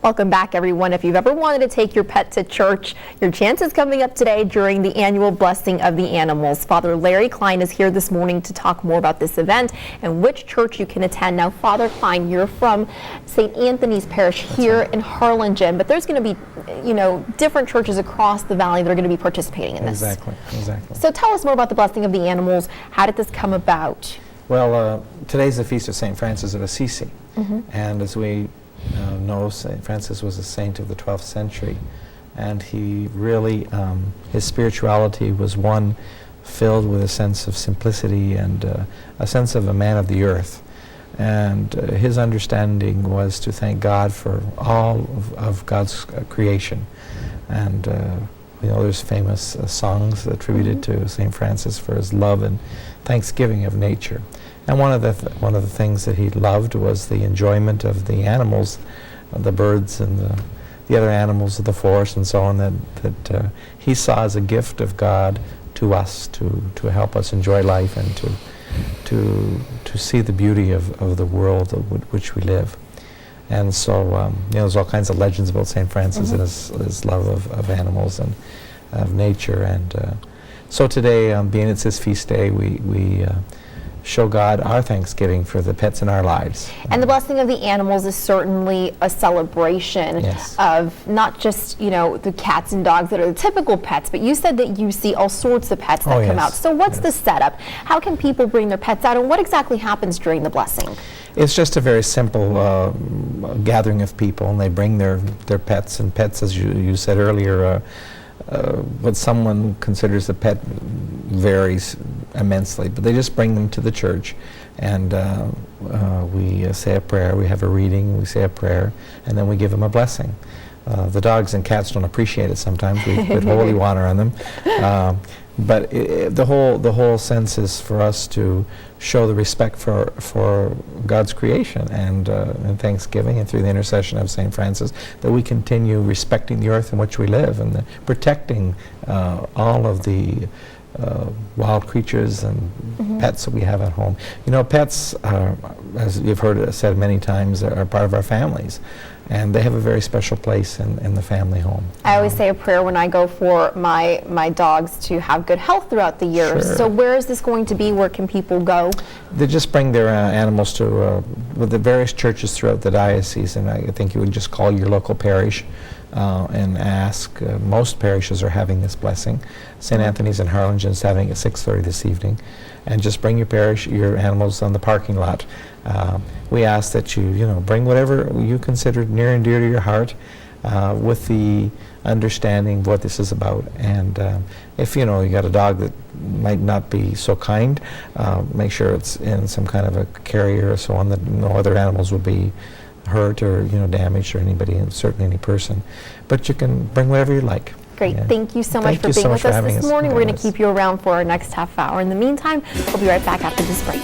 Welcome back, everyone. If you've ever wanted to take your pet to church, your chance is coming up today during the annual Blessing of the Animals. Father Larry Klein is here this morning to talk more about this event and which church you can attend. Now, Father Klein, you're from St. Anthony's Parish here in Harlingen, but there's going to be, different churches across the valley that are going to be participating in this. Exactly. So tell us more about the Blessing of the Animals. How did this come about? Well, today's the feast of St. Francis of Assisi, and as we know, St. Francis was a saint of the 12th century, and he really, his spirituality was one filled with a sense of simplicity and a sense of a man of the earth. And his understanding was to thank God for all of God's creation. And there's famous songs attributed to St. Francis for his love and thanksgiving of nature. And one of the things that he loved was the enjoyment of the animals, the birds and the other animals of the forest and so on, that he saw as a gift of God to us, to help us enjoy life and to see the beauty of the world which we live. And so there's all kinds of legends about St. Francis and his love of animals and of nature. And so today, being it's his feast day, we show God our thanksgiving for the pets in our lives. And the Blessing of the Animals is certainly a celebration of not just, the cats and dogs that are the typical pets, but you said that you see all sorts of pets that come out. So what's the setup? How can people bring their pets out, and what exactly happens during the blessing? It's just a very simple gathering of people, and they bring their pets, and pets, as you said earlier, what someone considers a pet varies immensely, but they just bring them to the church, and we say a prayer, we have a reading, we say a prayer, and then we give them a blessing. The dogs and cats don't appreciate it sometimes. We put holy water on them. But the whole sense is for us to show the respect for God's creation and thanksgiving, and through the intercession of St. Francis, that we continue respecting the earth in which we live and protecting all of the wild creatures and pets that we have at home. Pets, as you've heard it said many times, are part of our families, and they have a very special place in the family home. I always say a prayer when I go for my dogs to have good health throughout the year. So where is this going to be? Where can people go? They just bring their animals to the various churches throughout the diocese, and I think you would just call your local parish and ask. Most parishes are having this blessing. St. Anthony's in Harlingen is having it at 6:30 this evening, and just bring your animals on the parking lot. We ask that you bring whatever you consider near and dear to your heart, with the understanding of what this is about. And if you got a dog that might not be so kind, make sure it's in some kind of a carrier or so on, that no other animals will be hurt or damaged, or anybody, and certainly any person. But you can bring whatever you like. Great. Thank you so much for being with us this morning. We're going to keep you around for our next half hour. In the meantime, we'll be right back after this break.